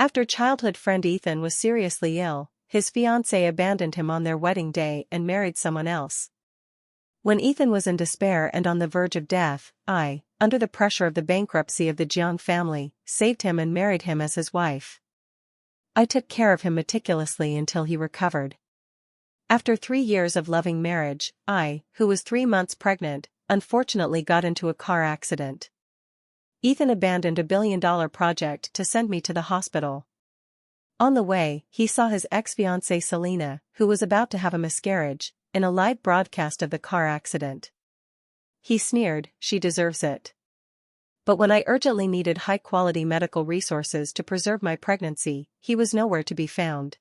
After childhood friend Ethan was seriously ill, his fiancée abandoned him on their wedding day and married someone else. When Ethan was in despair and on the verge of death, I, under the pressure of the bankruptcy of the Jiang family, saved him and married him as his wife. I took care of him meticulously until he recovered. After 3 years of loving marriage, I, who was 3 months pregnant, unfortunately got into a car accident. Ethan abandoned a billion-dollar project to send me to the hospital. On the way, he saw his ex-fiancée Selina, who was about to have a miscarriage, in a live broadcast of the car accident. He sneered, "She deserves it." But when I urgently needed high-quality medical resources to preserve my pregnancy, he was nowhere to be found.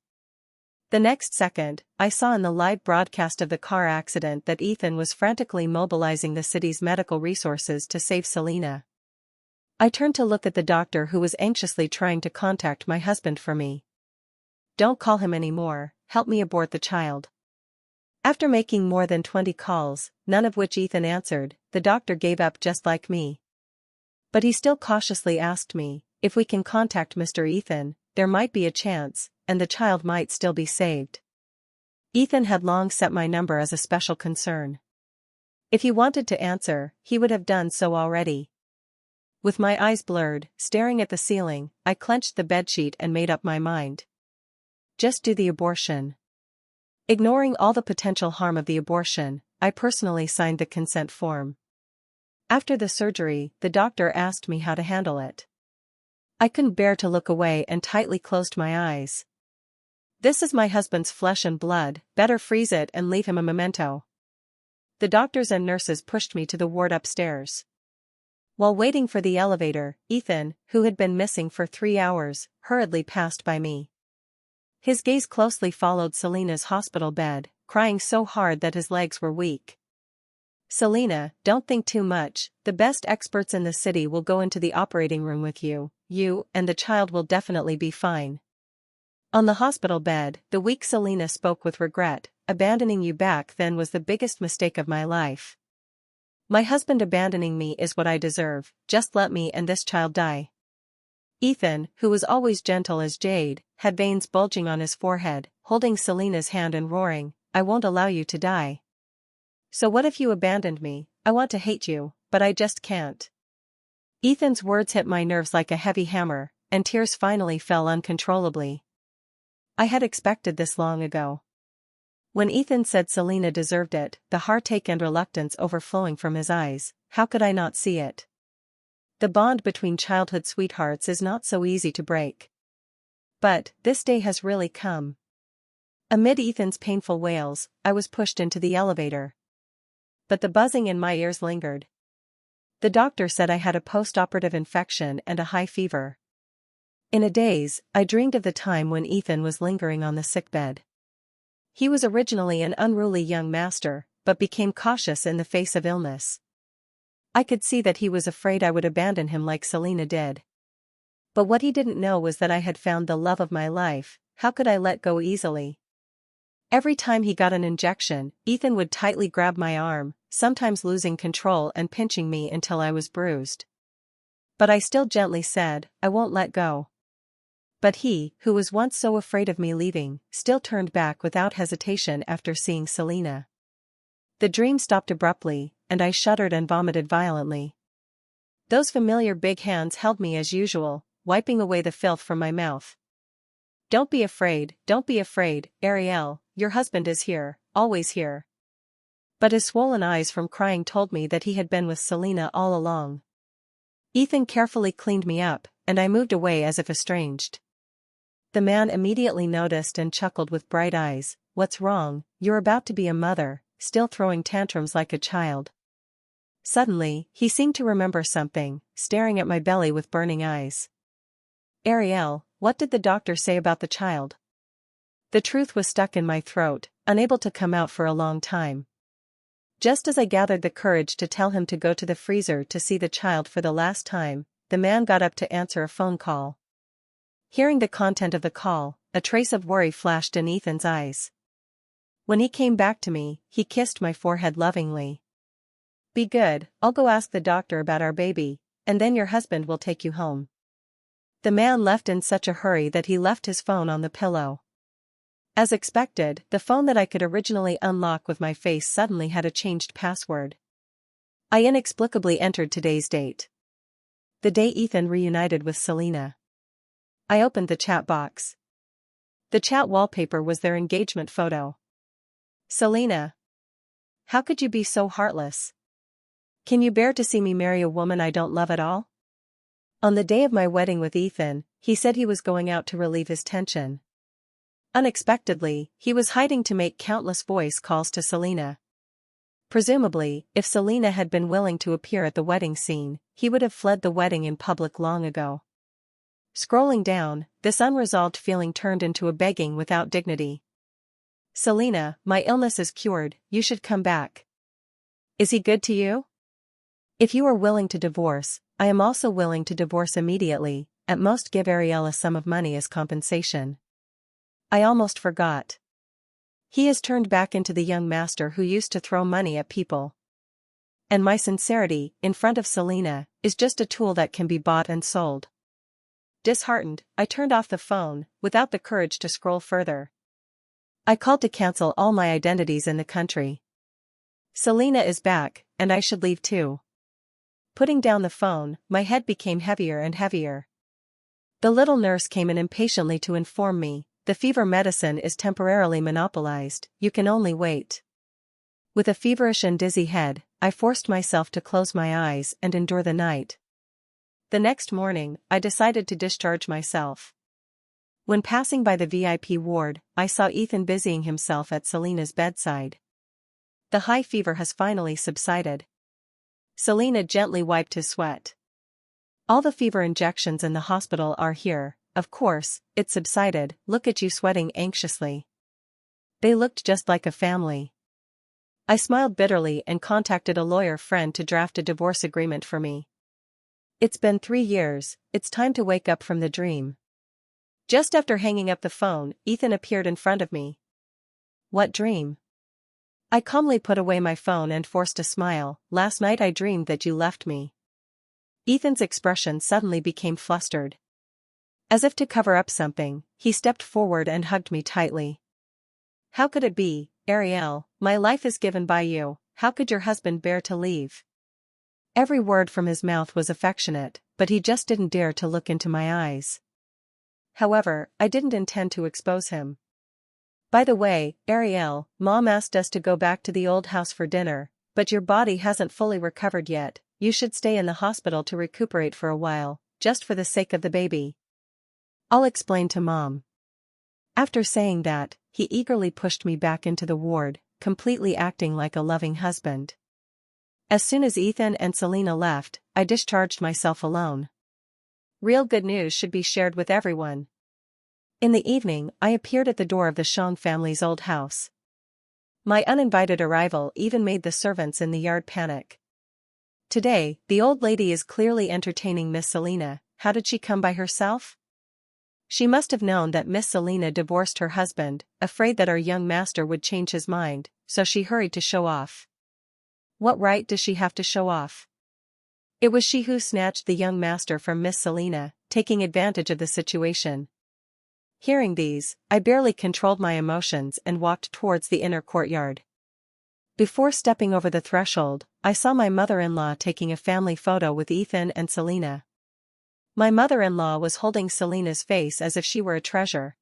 The next second, I saw in the live broadcast of the car accident that Ethan was frantically mobilizing the city's medical resources to save Selina. I turned to look at the doctor who was anxiously trying to contact my husband for me. "Don't call him anymore, help me abort the child." After making more than 20 calls, none of which Ethan answered, the doctor gave up just like me. But he still cautiously asked me, "If we can contact Mr. Ethan, there might be a chance, and the child might still be saved." Ethan had long set my number as a special concern. If he wanted to answer, he would have done so already. With my eyes blurred, staring at the ceiling, I clenched the bedsheet and made up my mind. Just do the abortion. Ignoring all the potential harm of the abortion, I personally signed the consent form. After the surgery, the doctor asked me how to handle it. I couldn't bear to look away and tightly closed my eyes. "This is my husband's flesh and blood, better freeze it and leave him a memento." The doctors and nurses pushed me to the ward upstairs. While waiting for the elevator, Ethan, who had been missing for 3 hours, hurriedly passed by me. His gaze closely followed Selina's hospital bed, crying so hard that his legs were weak. "Selina, don't think too much, the best experts in the city will go into the operating room with you, and the child will definitely be fine." On the hospital bed, the weak Selina spoke with regret, "Abandoning you back then was the biggest mistake of my life. My husband abandoning me is what I deserve, just let me and this child die." Ethan, who was always gentle as jade, had veins bulging on his forehead, holding Selina's hand and roaring, "I won't allow you to die. So what if you abandoned me? I want to hate you, but I just can't." Ethan's words hit my nerves like a heavy hammer, and tears finally fell uncontrollably. I had expected this long ago. When Ethan said Selina deserved it, the heartache and reluctance overflowing from his eyes, how could I not see it? The bond between childhood sweethearts is not so easy to break. But, this day has really come. Amid Ethan's painful wails, I was pushed into the elevator. But the buzzing in my ears lingered. The doctor said I had a post-operative infection and a high fever. In a daze, I dreamed of the time when Ethan was lingering on the sickbed. He was originally an unruly young master, but became cautious in the face of illness. I could see that he was afraid I would abandon him like Selina did. But what he didn't know was that I had found the love of my life. How could I let go easily? Every time he got an injection, Ethan would tightly grab my arm, sometimes losing control and pinching me until I was bruised. But I still gently said, "I won't let go." But he, who was once so afraid of me leaving, still turned back without hesitation after seeing Selina. The dream stopped abruptly, and I shuddered and vomited violently. Those familiar big hands held me as usual, wiping away the filth from my mouth. Don't be afraid, Arielle, your husband is here, always here." But his swollen eyes from crying told me that he had been with Selina all along. Ethan carefully cleaned me up, and I moved away as if estranged. The man immediately noticed and chuckled with bright eyes, "What's wrong? You're about to be a mother, still throwing tantrums like a child." Suddenly, he seemed to remember something, staring at my belly with burning eyes. "Arielle, what did the doctor say about the child?" The truth was stuck in my throat, unable to come out for a long time. Just as I gathered the courage to tell him to go to the freezer to see the child for the last time, the man got up to answer a phone call. Hearing the content of the call, a trace of worry flashed in Ethan's eyes. When he came back to me, he kissed my forehead lovingly. "Be good, I'll go ask the doctor about our baby, and then your husband will take you home." The man left in such a hurry that he left his phone on the pillow. As expected, the phone that I could originally unlock with my face suddenly had a changed password. I inexplicably entered today's date. The day Ethan reunited with Selina. I opened the chat box. The chat wallpaper was their engagement photo. Selina. How could you be so heartless? Can you bear to see me marry a woman I don't love at all? On the day of my wedding with Ethan, he said he was going out to relieve his tension. Unexpectedly, he was hiding to make countless voice calls to Selina. Presumably, if Selina had been willing to appear at the wedding scene, he would have fled the wedding in public long ago. Scrolling down, this unresolved feeling turned into a begging without dignity. Selina, my illness is cured, you should come back. Is he good to you? If you are willing to divorce, I am also willing to divorce immediately, at most give Arielle a sum of money as compensation. I almost forgot. He has turned back into the young master who used to throw money at people. And my sincerity, in front of Selina, is just a tool that can be bought and sold. Disheartened, I turned off the phone, without the courage to scroll further. I called to cancel all my identities in the country. Selina is back, and I should leave too. Putting down the phone, my head became heavier and heavier. The little nurse came in impatiently to inform me, the fever medicine is temporarily monopolized, you can only wait. With a feverish and dizzy head, I forced myself to close my eyes and endure the night. The next morning, I decided to discharge myself. When passing by the VIP ward, I saw Ethan busying himself at Selina's bedside. The high fever has finally subsided. Selina gently wiped his sweat. All the fever injections in the hospital are here, of course, it subsided, look at you sweating anxiously. They looked just like a family. I smiled bitterly and contacted a lawyer friend to draft a divorce agreement for me. It's been 3 years, it's time to wake up from the dream. Just after hanging up the phone, Ethan appeared in front of me. What dream? I calmly put away my phone and forced a smile. Last night I dreamed that you left me. Ethan's expression suddenly became flustered. As if to cover up something, he stepped forward and hugged me tightly. How could it be, Arielle, my life is given by you, how could your husband bear to leave? Every word from his mouth was affectionate, but he just didn't dare to look into my eyes. However, I didn't intend to expose him. By the way, Arielle, Mom asked us to go back to the old house for dinner, but your body hasn't fully recovered yet, you should stay in the hospital to recuperate for a while, just for the sake of the baby. I'll explain to Mom. After saying that, he eagerly pushed me back into the ward, completely acting like a loving husband. As soon as Ethan and Selina left, I discharged myself alone. Real good news should be shared with everyone. In the evening, I appeared at the door of the Sean family's old house. My uninvited arrival even made the servants in the yard panic. Today, the old lady is clearly entertaining Miss Selina. How did she come by herself? She must have known that Miss Selina divorced her husband, afraid that our young master would change his mind, so she hurried to show off. What right does she have to show off? It was she who snatched the young master from Miss Selina, taking advantage of the situation. Hearing these, I barely controlled my emotions and walked towards the inner courtyard. Before stepping over the threshold, I saw my mother-in-law taking a family photo with Ethan and Selina. My mother-in-law was holding Selina's face as if she were a treasure.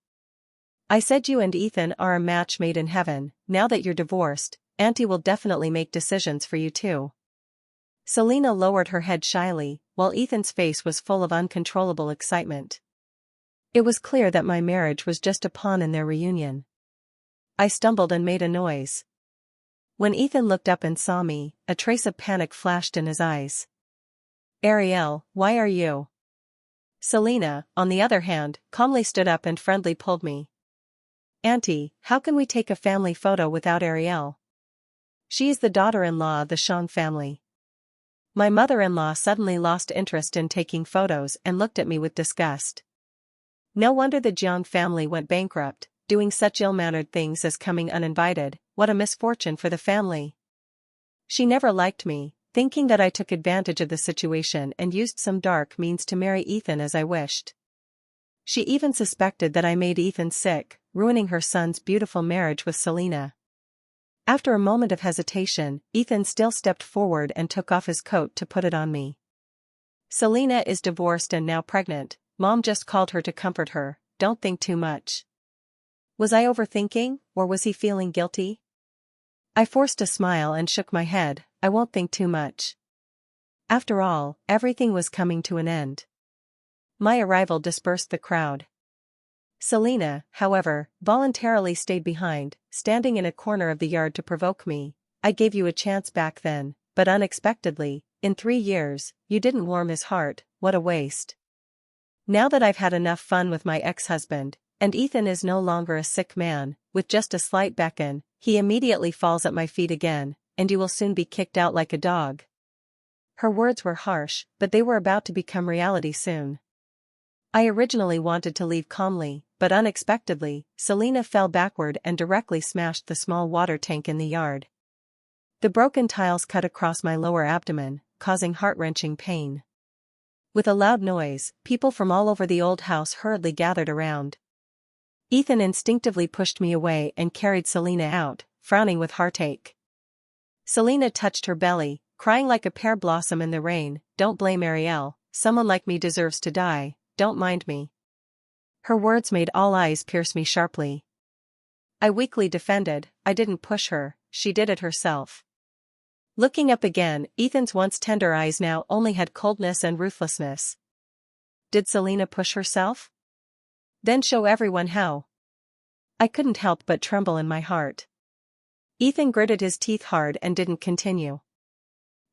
I said you and Ethan are a match made in heaven, now that you're divorced, Auntie will definitely make decisions for you too. Selina lowered her head shyly, while Ethan's face was full of uncontrollable excitement. It was clear that my marriage was just a pawn in their reunion. I stumbled and made a noise. When Ethan looked up and saw me, a trace of panic flashed in his eyes. Arielle, why are you? Selina, on the other hand, calmly stood up and friendly pulled me. Auntie, how can we take a family photo without Arielle? She is the daughter-in-law of the Sean family. My mother-in-law suddenly lost interest in taking photos and looked at me with disgust. No wonder the Jeong family went bankrupt, doing such ill-mannered things as coming uninvited. What a misfortune for the family. She never liked me, thinking that I took advantage of the situation and used some dark means to marry Ethan as I wished. She even suspected that I made Ethan sick, ruining her son's beautiful marriage with Selina. After a moment of hesitation, Ethan still stepped forward and took off his coat to put it on me. Selina is divorced and now pregnant. Mom just called her to comfort her. Don't think too much. Was I overthinking, or was he feeling guilty? I forced a smile and shook my head. I won't think too much. After all, everything was coming to an end. My arrival dispersed the crowd. Selina, however, voluntarily stayed behind, standing in a corner of the yard to provoke me. I gave you a chance back then, but unexpectedly, in 3 years, you didn't warm his heart. What a waste. Now that I've had enough fun with my ex-husband, and Ethan is no longer a sick man, with just a slight beckon, he immediately falls at my feet again, and you will soon be kicked out like a dog. Her words were harsh, but they were about to become reality soon. I originally wanted to leave calmly, but unexpectedly, Selina fell backward and directly smashed the small water tank in the yard. The broken tiles cut across my lower abdomen, causing heart-wrenching pain. With a loud noise, people from all over the old house hurriedly gathered around. Ethan instinctively pushed me away and carried Selina out, frowning with heartache. Selina touched her belly, crying like a pear blossom in the rain. Don't blame Arielle, someone like me deserves to die, don't mind me. Her words made all eyes pierce me sharply. I weakly defended, I didn't push her, she did it herself. Looking up again, Ethan's once tender eyes now only had coldness and ruthlessness. Did Selina push herself? Then show everyone how. I couldn't help but tremble in my heart. Ethan gritted his teeth hard and didn't continue.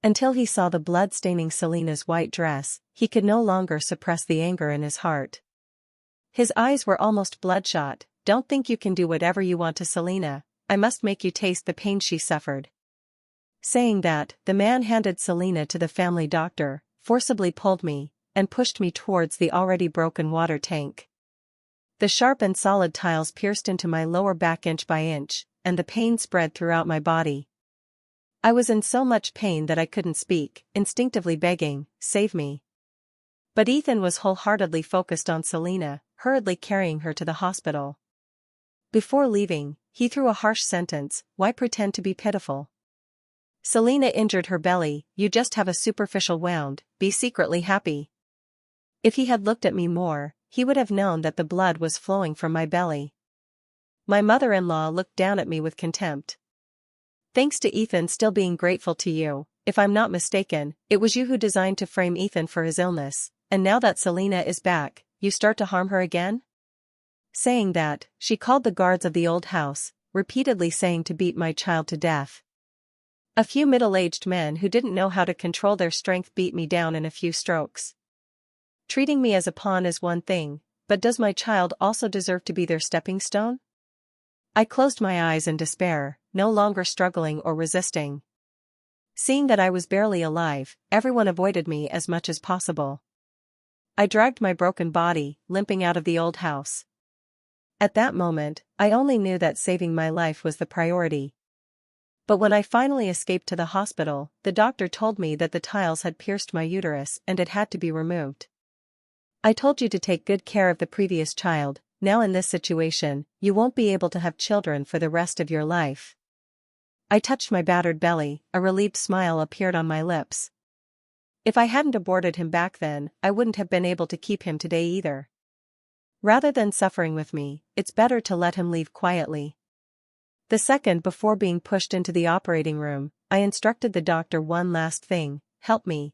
Until he saw the blood staining Selina's white dress, he could no longer suppress the anger in his heart. His eyes were almost bloodshot. Don't think you can do whatever you want to Selina, I must make you taste the pain she suffered. Saying that, the man handed Selina to the family doctor, forcibly pulled me, and pushed me towards the already broken water tank. The sharp and solid tiles pierced into my lower back inch by inch, and the pain spread throughout my body. I was in so much pain that I couldn't speak, instinctively begging, save me. But Ethan was wholeheartedly focused on Selina, hurriedly carrying her to the hospital. Before leaving, he threw a harsh sentence, why pretend to be pitiful? Selina injured her belly, you just have a superficial wound, be secretly happy. If he had looked at me more, he would have known that the blood was flowing from my belly. My mother-in-law looked down at me with contempt. Thanks to Ethan still being grateful to you, if I'm not mistaken, it was you who designed to frame Ethan for his illness, and now that Selina is back, you start to harm her again? Saying that, she called the guards of the old house, repeatedly saying to beat my child to death. A few middle-aged men who didn't know how to control their strength beat me down in a few strokes. Treating me as a pawn is one thing, but does my child also deserve to be their stepping stone? I closed my eyes in despair, no longer struggling or resisting. Seeing that I was barely alive, everyone avoided me as much as possible. I dragged my broken body, limping out of the old house. At that moment, I only knew that saving my life was the priority. But when I finally escaped to the hospital, the doctor told me that the tiles had pierced my uterus and it had to be removed. I told you to take good care of the previous child, now in this situation, you won't be able to have children for the rest of your life. I touched my battered belly, a relieved smile appeared on my lips. If I hadn't aborted him back then, I wouldn't have been able to keep him today either. Rather than suffering with me, it's better to let him leave quietly. The second before being pushed into the operating room, I instructed the doctor one last thing, help me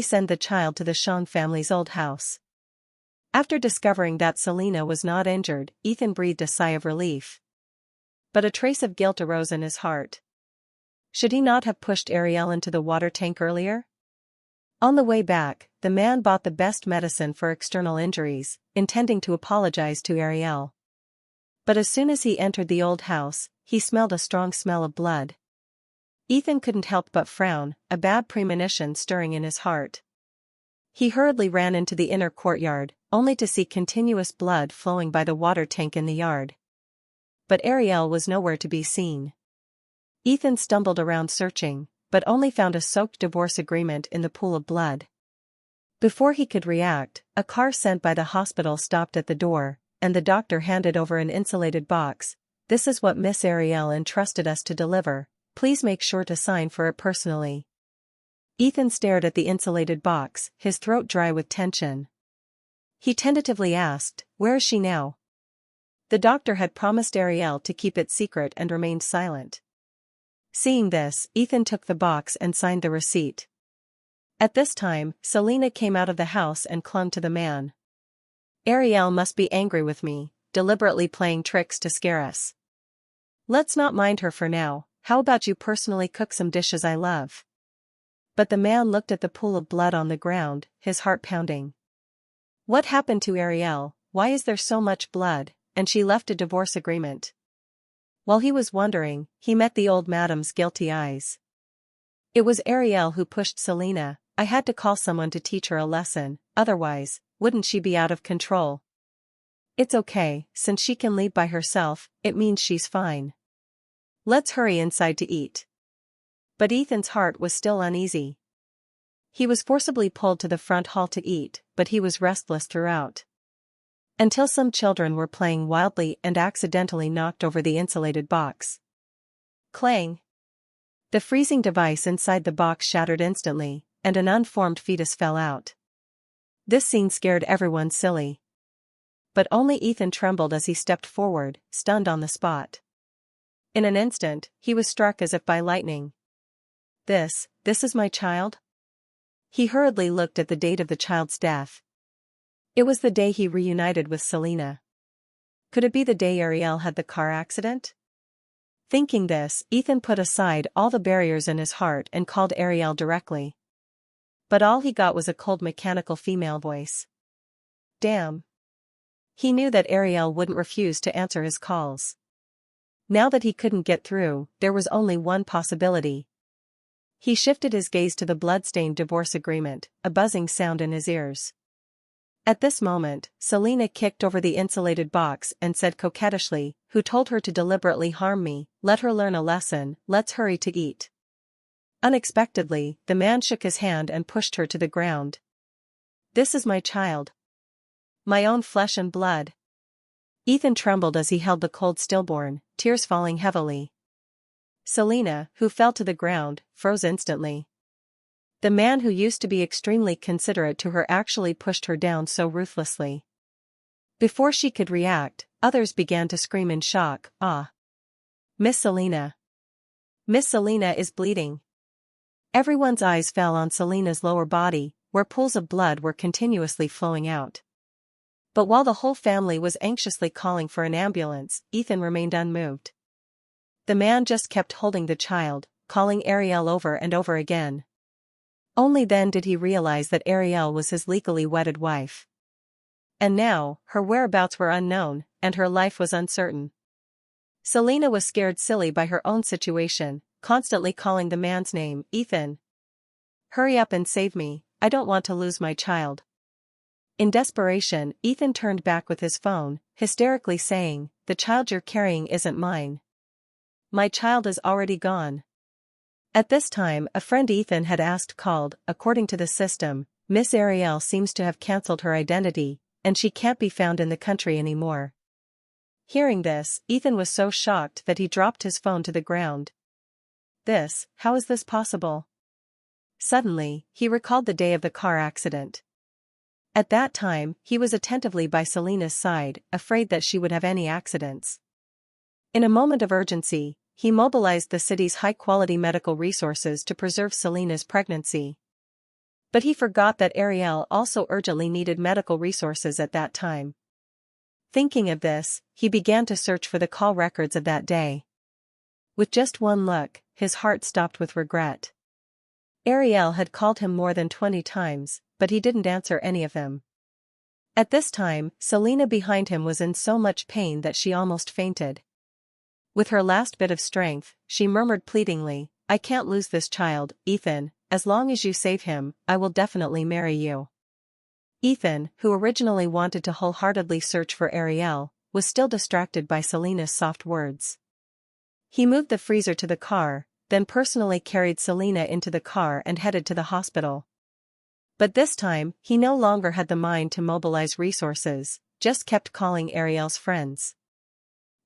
send the child to the Shang family's old house. After discovering that Selina was not injured, Ethan breathed a sigh of relief. But a trace of guilt arose in his heart. Should he not have pushed Arielle into the water tank earlier? On the way back, the man bought the best medicine for external injuries, intending to apologize to Arielle. But as soon as he entered the old house, he smelled a strong smell of blood. Ethan couldn't help but frown, a bad premonition stirring in his heart. He hurriedly ran into the inner courtyard, only to see continuous blood flowing by the water tank in the yard. But Arielle was nowhere to be seen. Ethan stumbled around searching, but only found a soaked divorce agreement in the pool of blood. Before he could react, a car sent by the hospital stopped at the door, and the doctor handed over an insulated box. "This is what Miss Arielle entrusted us to deliver. Please make sure to sign for it personally." Ethan stared at the insulated box, his throat dry with tension. He tentatively asked, "Where is she now?" The doctor had promised Arielle to keep it secret and remained silent. Seeing this, Ethan took the box and signed the receipt. At this time, Selina came out of the house and clung to the man. "Arielle must be angry with me, deliberately playing tricks to scare us. Let's not mind her for now. How about you personally cook some dishes I love?" But the man looked at the pool of blood on the ground, his heart pounding. What happened to Arielle? Why is there so much blood? And she left a divorce agreement. While he was wondering, he met the old madam's guilty eyes. It was Arielle who pushed Selina. "I had to call someone to teach her a lesson, otherwise, wouldn't she be out of control?" "It's okay, since she can leave by herself, it means she's fine. Let's hurry inside to eat." But Ethan's heart was still uneasy. He was forcibly pulled to the front hall to eat, but he was restless throughout. Until some children were playing wildly and accidentally knocked over the insulated box. Clang! The freezing device inside the box shattered instantly, and an unformed fetus fell out. This scene scared everyone silly. But only Ethan trembled as he stepped forward, stunned on the spot. In an instant, he was struck as if by lightning. This is my child?" He hurriedly looked at the date of the child's death. It was the day he reunited with Selina. Could it be the day Arielle had the car accident? Thinking this, Ethan put aside all the barriers in his heart and called Arielle directly. But all he got was a cold mechanical female voice. Damn. He knew that Arielle wouldn't refuse to answer his calls. Now that he couldn't get through, there was only one possibility. He shifted his gaze to the blood-stained divorce agreement, a buzzing sound in his ears. At this moment, Selina kicked over the insulated box and said coquettishly, "Who told her to deliberately harm me? Let her learn a lesson, let's hurry to eat." Unexpectedly, the man shook his hand and pushed her to the ground. "This is my child. My own flesh and blood." Ethan trembled as he held the cold stillborn, tears falling heavily. Selina, who fell to the ground, froze instantly. The man who used to be extremely considerate to her actually pushed her down so ruthlessly. Before she could react, others began to scream in shock, "Ah! Miss Selina! Miss Selina is bleeding!" Everyone's eyes fell on Selina's lower body, where pools of blood were continuously flowing out. But while the whole family was anxiously calling for an ambulance, Ethan remained unmoved. The man just kept holding the child, calling Arielle over and over again. Only then did he realize that Arielle was his legally wedded wife. And now, her whereabouts were unknown, and her life was uncertain. Selina was scared silly by her own situation, constantly calling the man's name, "Ethan. Hurry up and save me, I don't want to lose my child." In desperation, Ethan turned back with his phone, hysterically saying, "The child you're carrying isn't mine. My child is already gone." At this time, a friend Ethan had asked called, "According to the system, Miss Arielle seems to have cancelled her identity, and she can't be found in the country anymore." Hearing this, Ethan was so shocked that he dropped his phone to the ground. How is this possible? Suddenly, he recalled the day of the car accident. At that time, he was attentively by Selina's side, afraid that she would have any accidents. In a moment of urgency, he mobilized the city's high-quality medical resources to preserve Selina's pregnancy. But he forgot that Arielle also urgently needed medical resources at that time. Thinking of this, he began to search for the call records of that day. With just one look, his heart stopped with regret. Arielle had called him more than 20 times, but he didn't answer any of them. At this time, Selina behind him was in so much pain that she almost fainted. With her last bit of strength, she murmured pleadingly, "I can't lose this child, Ethan. As long as you save him, I will definitely marry you." Ethan, who originally wanted to wholeheartedly search for Arielle, was still distracted by Selina's soft words. He moved the freezer to the car, then personally carried Selina into the car and headed to the hospital. But this time, he no longer had the mind to mobilize resources, just kept calling Arielle's friends.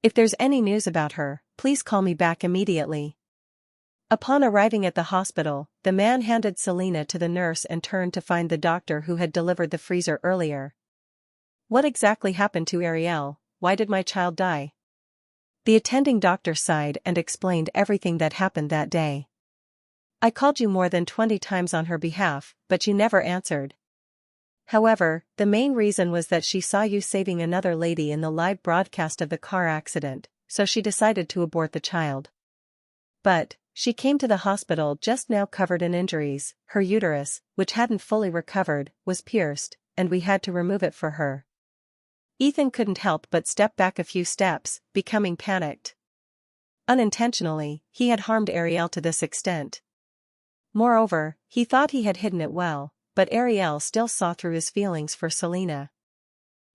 If there's any news about her, please call me back immediately. Upon arriving at the hospital, the man handed Selina to the nurse and turned to find the doctor who had delivered the freezer earlier. What exactly happened to Arielle? Why did my child die? The attending doctor sighed and explained everything that happened that day. I called you more than 20 times on her behalf, but you never answered. However, the main reason was that she saw you saving another lady in the live broadcast of the car accident, so she decided to abort the child. But she came to the hospital just now covered in injuries. Her uterus, which hadn't fully recovered, was pierced, and we had to remove it for her. Ethan couldn't help but step back a few steps, becoming panicked. Unintentionally, he had harmed Arielle to this extent. Moreover, he thought he had hidden it well, but Arielle still saw through his feelings for Selina.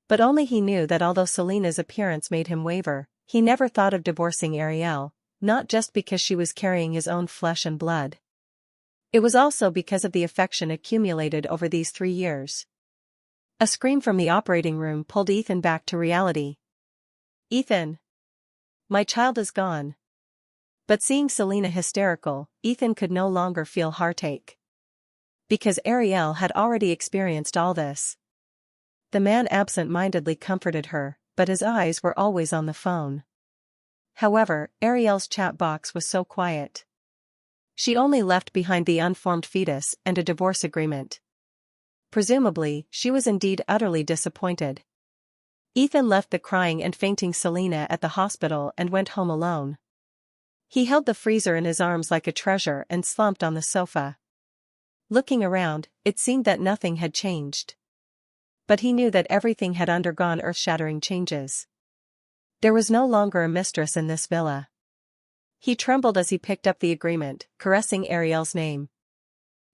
But only he knew that although Selina's appearance made him waver, he never thought of divorcing Arielle, not just because she was carrying his own flesh and blood. It was also because of the affection accumulated over these 3 years. A scream from the operating room pulled Ethan back to reality. Ethan! My child is gone. But seeing Selina hysterical, Ethan could no longer feel heartache. Because Arielle had already experienced all this. The man absent-mindedly comforted her, but his eyes were always on the phone. However, Arielle's chat box was so quiet. She only left behind the unformed fetus and a divorce agreement. Presumably, she was indeed utterly disappointed. Ethan left the crying and fainting Selina at the hospital and went home alone. He held the freezer in his arms like a treasure and slumped on the sofa. Looking around, it seemed that nothing had changed. But he knew that everything had undergone earth-shattering changes. There was no longer a mistress in this villa. He trembled as he picked up the agreement, caressing Arielle's name.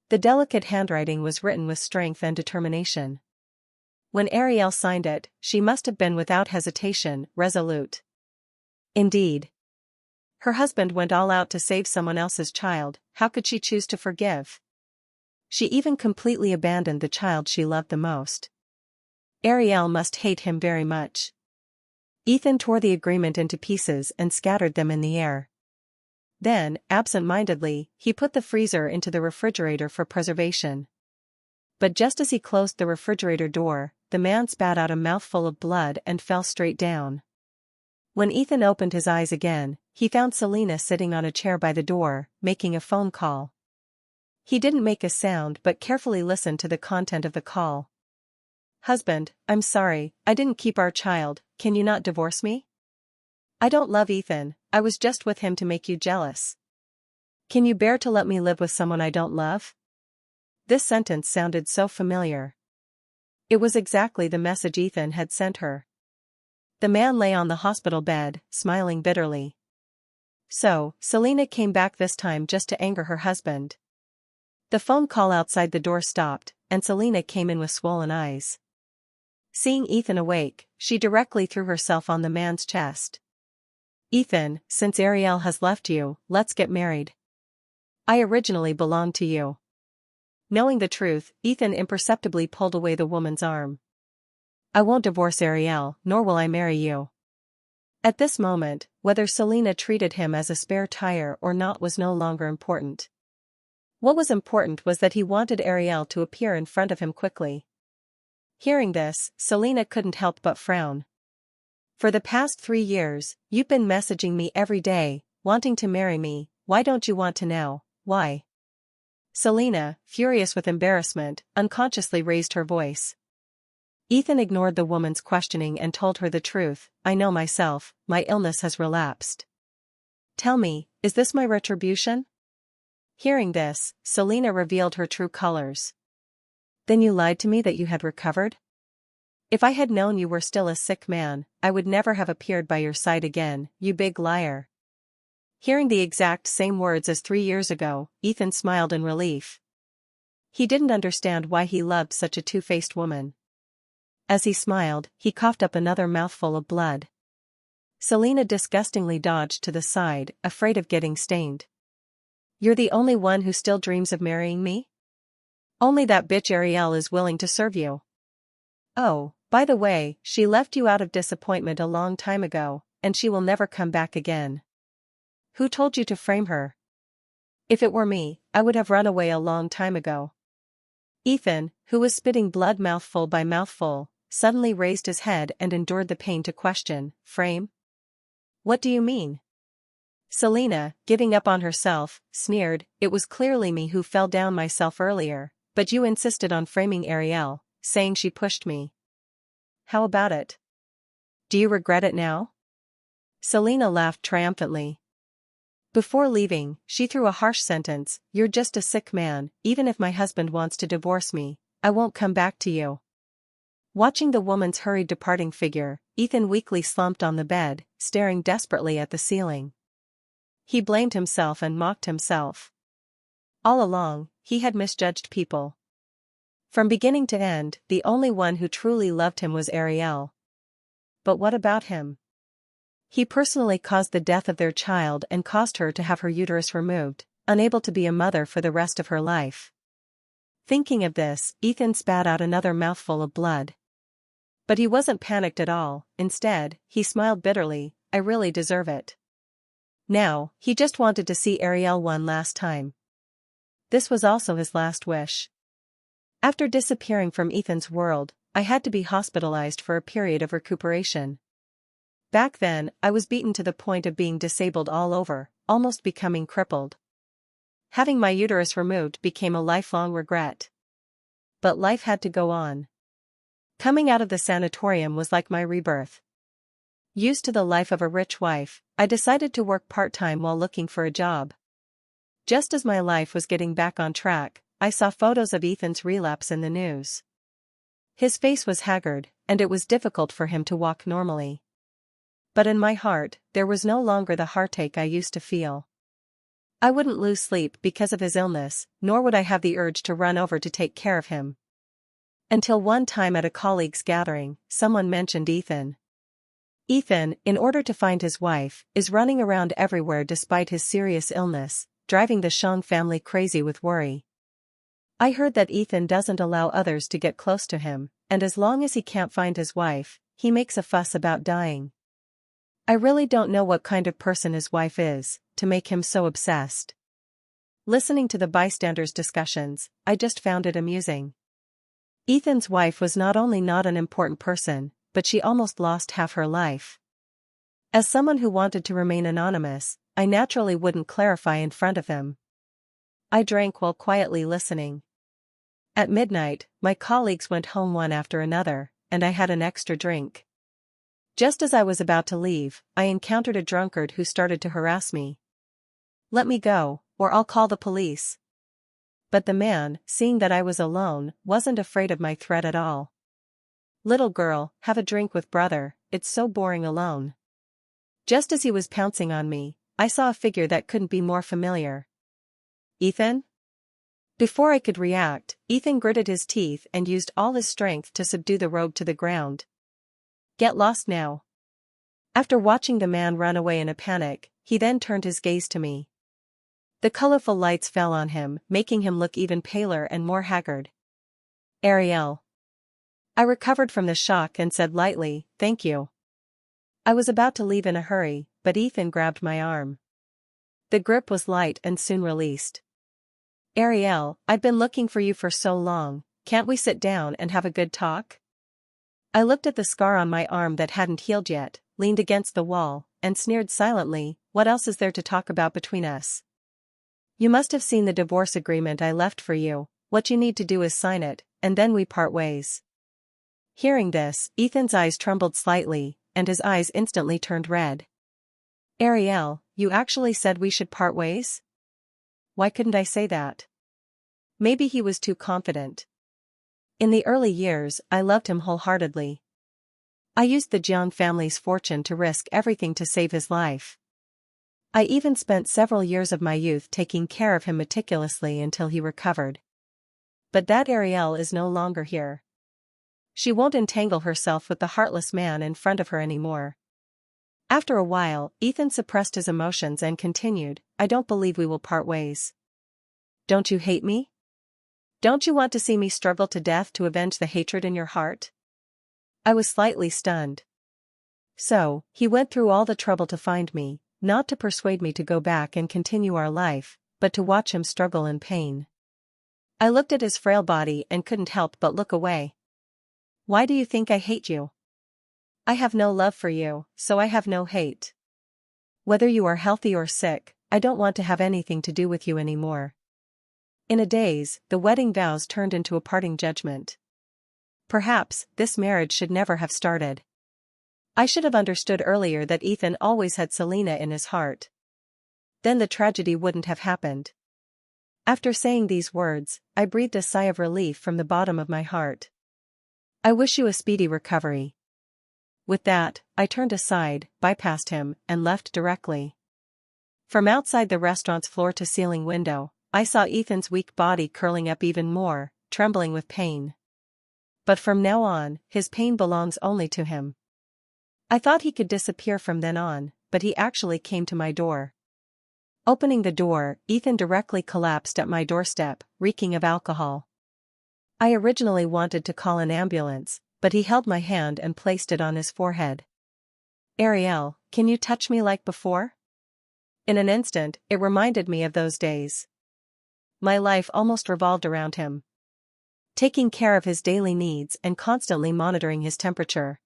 The delicate handwriting was written with strength and determination. When Arielle signed it, she must have been without hesitation, resolute. Indeed. Her husband went all out to save someone else's child, how could she choose to forgive? She even completely abandoned the child she loved the most. Arielle must hate him very much. Ethan tore the agreement into pieces and scattered them in the air. Then, absent-mindedly, he put the freezer into the refrigerator for preservation. But just as he closed the refrigerator door, the man spat out a mouthful of blood and fell straight down. When Ethan opened his eyes again, he found Selina sitting on a chair by the door, making a phone call. He didn't make a sound but carefully listened to the content of the call. Husband, I'm sorry, I didn't keep our child, can you not divorce me? I don't love Ethan, I was just with him to make you jealous. Can you bear to let me live with someone I don't love? This sentence sounded so familiar. It was exactly the message Ethan had sent her. The man lay on the hospital bed, smiling bitterly. So, Selina came back this time just to anger her husband. The phone call outside the door stopped, and Selina came in with swollen eyes. Seeing Ethan awake, she directly threw herself on the man's chest. Ethan, since Arielle has left you, let's get married. I originally belonged to you. Knowing the truth, Ethan imperceptibly pulled away the woman's arm. I won't divorce Arielle, nor will I marry you. At this moment, whether Selina treated him as a spare tire or not was no longer important. What was important was that he wanted Arielle to appear in front of him quickly. Hearing this, Selina couldn't help but frown. For the past 3 years, you've been messaging me every day, wanting to marry me, why don't you want to now, why? Selina, furious with embarrassment, unconsciously raised her voice. Ethan ignored the woman's questioning and told her the truth, I know myself, my illness has relapsed. Tell me, is this my retribution? Hearing this, Selina revealed her true colors. Then you lied to me that you had recovered? If I had known you were still a sick man, I would never have appeared by your side again, you big liar. Hearing the exact same words as 3 years ago, Ethan smiled in relief. He didn't understand why he loved such a two-faced woman. As he smiled, he coughed up another mouthful of blood. Selina disgustingly dodged to the side, afraid of getting stained. You're the only one who still dreams of marrying me? Only that bitch Arielle is willing to serve you. Oh, by the way, she left you out of disappointment a long time ago, and she will never come back again. Who told you to frame her? If it were me, I would have run away a long time ago. Ethan, who was spitting blood mouthful by mouthful, suddenly raised his head and endured the pain to question, frame? What do you mean? Selina, giving up on herself, sneered, it was clearly me who fell down myself earlier, but you insisted on framing Arielle, saying she pushed me. How about it? Do you regret it now? Selina laughed triumphantly. Before leaving, she threw a harsh sentence, you're just a sick man, even if my husband wants to divorce me, I won't come back to you. Watching the woman's hurried departing figure, Ethan weakly slumped on the bed, staring desperately at the ceiling. He blamed himself and mocked himself. All along, he had misjudged people. From beginning to end, the only one who truly loved him was Arielle. But what about him? He personally caused the death of their child and caused her to have her uterus removed, unable to be a mother for the rest of her life. Thinking of this, Ethan spat out another mouthful of blood. But he wasn't panicked at all, instead, he smiled bitterly, I really deserve it. Now, he just wanted to see Arielle one last time. This was also his last wish. After disappearing from Ethan's world, I had to be hospitalized for a period of recuperation. Back then, I was beaten to the point of being disabled all over, almost becoming crippled. Having my uterus removed became a lifelong regret. But life had to go on. Coming out of the sanatorium was like my rebirth. Used to the life of a rich wife, I decided to work part-time while looking for a job. Just as my life was getting back on track, I saw photos of Ethan's relapse in the news. His face was haggard, and it was difficult for him to walk normally. But in my heart, there was no longer the heartache I used to feel. I wouldn't lose sleep because of his illness, nor would I have the urge to run over to take care of him. Until one time at a colleagues' gathering, someone mentioned Ethan. Ethan, in order to find his wife, is running around everywhere despite his serious illness, driving the Shang family crazy with worry. I heard that Ethan doesn't allow others to get close to him, and as long as he can't find his wife, he makes a fuss about dying. I really don't know what kind of person his wife is, to make him so obsessed. Listening to the bystanders' discussions, I just found it amusing. Ethan's wife was not only not an important person, but she almost lost half her life. As someone who wanted to remain anonymous, I naturally wouldn't clarify in front of him. I drank while quietly listening. At midnight, my colleagues went home one after another, and I had an extra drink. Just as I was about to leave, I encountered a drunkard who started to harass me. Let me go, or I'll call the police. But the man, seeing that I was alone, wasn't afraid of my threat at all. Little girl, have a drink with brother, it's so boring alone. Just as he was pouncing on me, I saw a figure that couldn't be more familiar. Ethan? Before I could react, Ethan gritted his teeth and used all his strength to subdue the rogue to the ground. Get lost now. After watching the man run away in a panic, he then turned his gaze to me. The colorful lights fell on him, making him look even paler and more haggard. Arielle. I recovered from the shock and said lightly, thank you. I was about to leave in a hurry, but Ethan grabbed my arm. The grip was light and soon released. Arielle, I've been looking for you for so long, can't we sit down and have a good talk? I looked at the scar on my arm that hadn't healed yet, leaned against the wall, and sneered silently, what else is there to talk about between us? You must have seen the divorce agreement I left for you, what you need to do is sign it, and then we part ways. Hearing this, Ethan's eyes trembled slightly, and his eyes instantly turned red. Arielle, you actually said we should part ways? Why couldn't I say that? Maybe he was too confident. In the early years, I loved him wholeheartedly. I used the Jiang family's fortune to risk everything to save his life. I even spent several years of my youth taking care of him meticulously until he recovered. But that Arielle is no longer here. She won't entangle herself with the heartless man in front of her anymore. After a while, Ethan suppressed his emotions and continued, I don't believe we will part ways. Don't you hate me? Don't you want to see me struggle to death to avenge the hatred in your heart? I was slightly stunned. So, he went through all the trouble to find me, not to persuade me to go back and continue our life, but to watch him struggle in pain. I looked at his frail body and couldn't help but look away. Why do you think I hate you? I have no love for you, so I have no hate. Whether you are healthy or sick, I don't want to have anything to do with you anymore. In a daze, the wedding vows turned into a parting judgment. Perhaps, this marriage should never have started. I should have understood earlier that Ethan always had Selina in his heart. Then the tragedy wouldn't have happened. After saying these words, I breathed a sigh of relief from the bottom of my heart. I wish you a speedy recovery. With that, I turned aside, bypassed him, and left directly. From outside the restaurant's floor-to-ceiling window, I saw Ethan's weak body curling up even more, trembling with pain. But from now on, his pain belongs only to him. I thought he could disappear from then on, but he actually came to my door. Opening the door, Ethan directly collapsed at my doorstep, reeking of alcohol. I originally wanted to call an ambulance, but he held my hand and placed it on his forehead. Arielle, can you touch me like before? In an instant, it reminded me of those days. My life almost revolved around him. Taking care of his daily needs and constantly monitoring his temperature.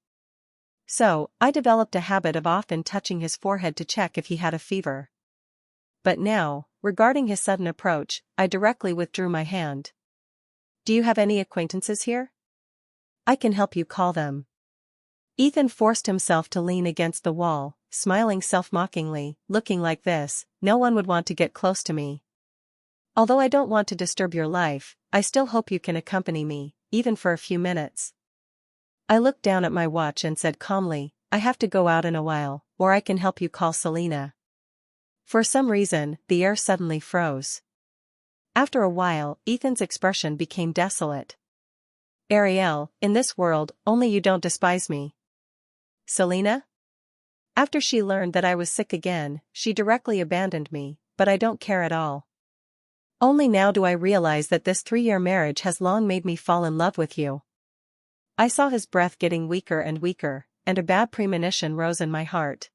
So, I developed a habit of often touching his forehead to check if he had a fever. But now, regarding his sudden approach, I directly withdrew my hand. Do you have any acquaintances here? I can help you call them. Ethan forced himself to lean against the wall, smiling self-mockingly, looking like this, no one would want to get close to me. Although I don't want to disturb your life, I still hope you can accompany me, even for a few minutes. I looked down at my watch and said calmly, I have to go out in a while, or I can help you call Selina. For some reason, the air suddenly froze. After a while, Ethan's expression became desolate. Arielle, in this world, only you don't despise me. Selina? After she learned that I was sick again, she directly abandoned me, but I don't care at all. Only now do I realize that this 3-year marriage has long made me fall in love with you. I saw his breath getting weaker and weaker, and a bad premonition rose in my heart.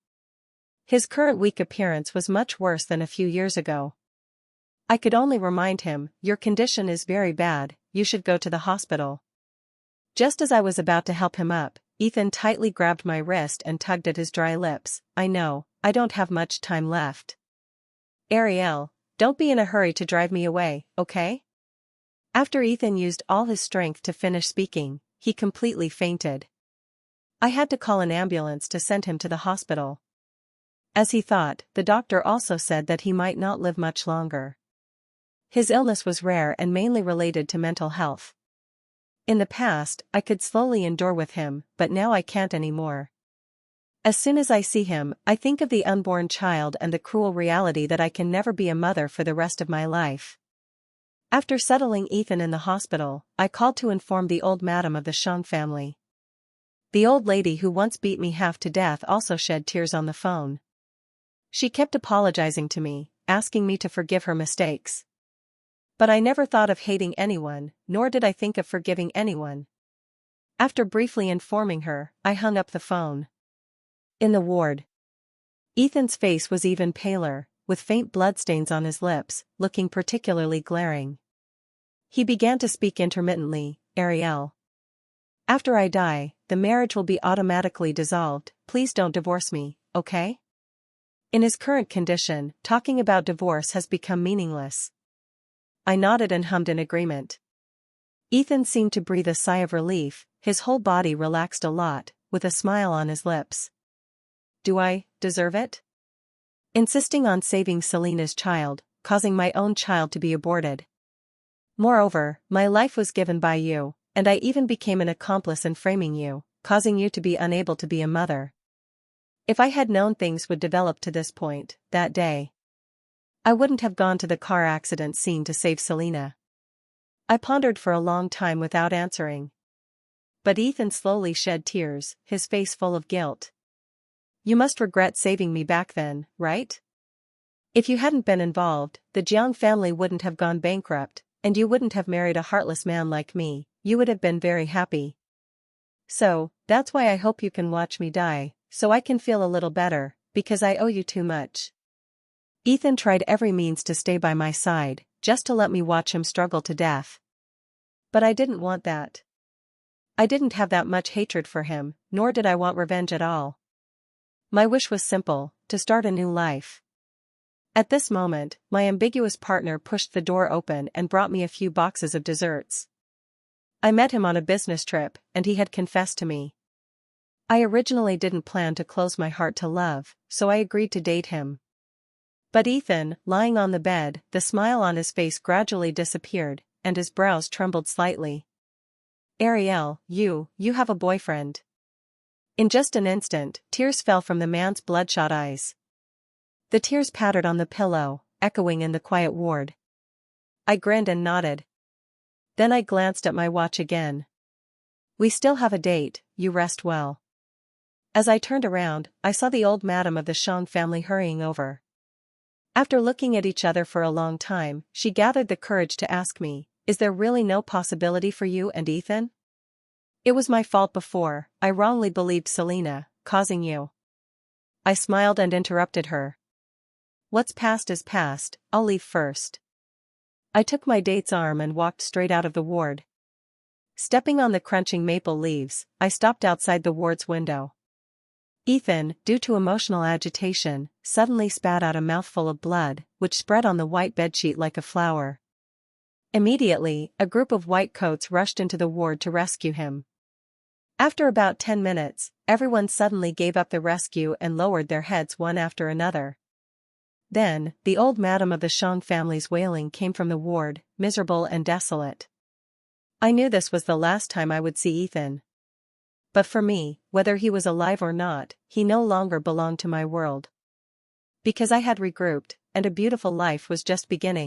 His current weak appearance was much worse than a few years ago. I could only remind him, your condition is very bad, you should go to the hospital. Just as I was about to help him up, Ethan tightly grabbed my wrist and tugged at his dry lips. I know, I don't have much time left. Arielle, don't be in a hurry to drive me away, okay? After Ethan used all his strength to finish speaking, he completely fainted. I had to call an ambulance to send him to the hospital. As he thought, the doctor also said that he might not live much longer. His illness was rare and mainly related to mental health. In the past, I could slowly endure with him, but now I can't anymore. As soon as I see him, I think of the unborn child and the cruel reality that I can never be a mother for the rest of my life. After settling Ethan in the hospital, I called to inform the old madam of the Shang family. The old lady who once beat me half to death also shed tears on the phone. She kept apologizing to me, asking me to forgive her mistakes. But I never thought of hating anyone, nor did I think of forgiving anyone. After briefly informing her, I hung up the phone. In the ward, Ethan's face was even paler, with faint bloodstains on his lips, looking particularly glaring. He began to speak intermittently, Arielle. After I die, the marriage will be automatically dissolved, please don't divorce me, okay? In his current condition, talking about divorce has become meaningless. I nodded and hummed in agreement. Ethan seemed to breathe a sigh of relief, his whole body relaxed a lot, with a smile on his lips. Do I deserve it? Insisting on saving Selina's child, causing my own child to be aborted. Moreover, my life was given by you, and I even became an accomplice in framing you, causing you to be unable to be a mother. If I had known things would develop to this point, that day, I wouldn't have gone to the car accident scene to save Selina. I pondered for a long time without answering. But Ethan slowly shed tears, his face full of guilt. You must regret saving me back then, right? If you hadn't been involved, the Jiang family wouldn't have gone bankrupt, and you wouldn't have married a heartless man like me, you would have been very happy. So, that's why I hope you can watch me die, so I can feel a little better, because I owe you too much. Ethan tried every means to stay by my side, just to let me watch him struggle to death. But I didn't want that. I didn't have that much hatred for him, nor did I want revenge at all. My wish was simple, to start a new life. At this moment, my ambiguous partner pushed the door open and brought me a few boxes of desserts. I met him on a business trip, and he had confessed to me. I originally didn't plan to close my heart to love, so I agreed to date him. But Ethan, lying on the bed, the smile on his face gradually disappeared, and his brows trembled slightly. Arielle, you have a boyfriend. In just an instant, tears fell from the man's bloodshot eyes. The tears pattered on the pillow, echoing in the quiet ward. I grinned and nodded. Then I glanced at my watch again. We still have a date, you rest well. As I turned around, I saw the old madam of the Shang family hurrying over. After looking at each other for a long time, she gathered the courage to ask me, "Is there really no possibility for you and Ethan?" It was my fault before, I wrongly believed Selina, causing you. I smiled and interrupted her. What's past is past, I'll leave first. I took my date's arm and walked straight out of the ward. Stepping on the crunching maple leaves, I stopped outside the ward's window. Ethan, due to emotional agitation, suddenly spat out a mouthful of blood, which spread on the white bedsheet like a flower. Immediately, a group of white coats rushed into the ward to rescue him. After about 10 minutes, everyone suddenly gave up the rescue and lowered their heads one after another. Then, the old madam of the Shang family's wailing came from the ward, miserable and desolate. I knew this was the last time I would see Ethan. But for me, whether he was alive or not, he no longer belonged to my world. Because I had regrouped, and a beautiful life was just beginning.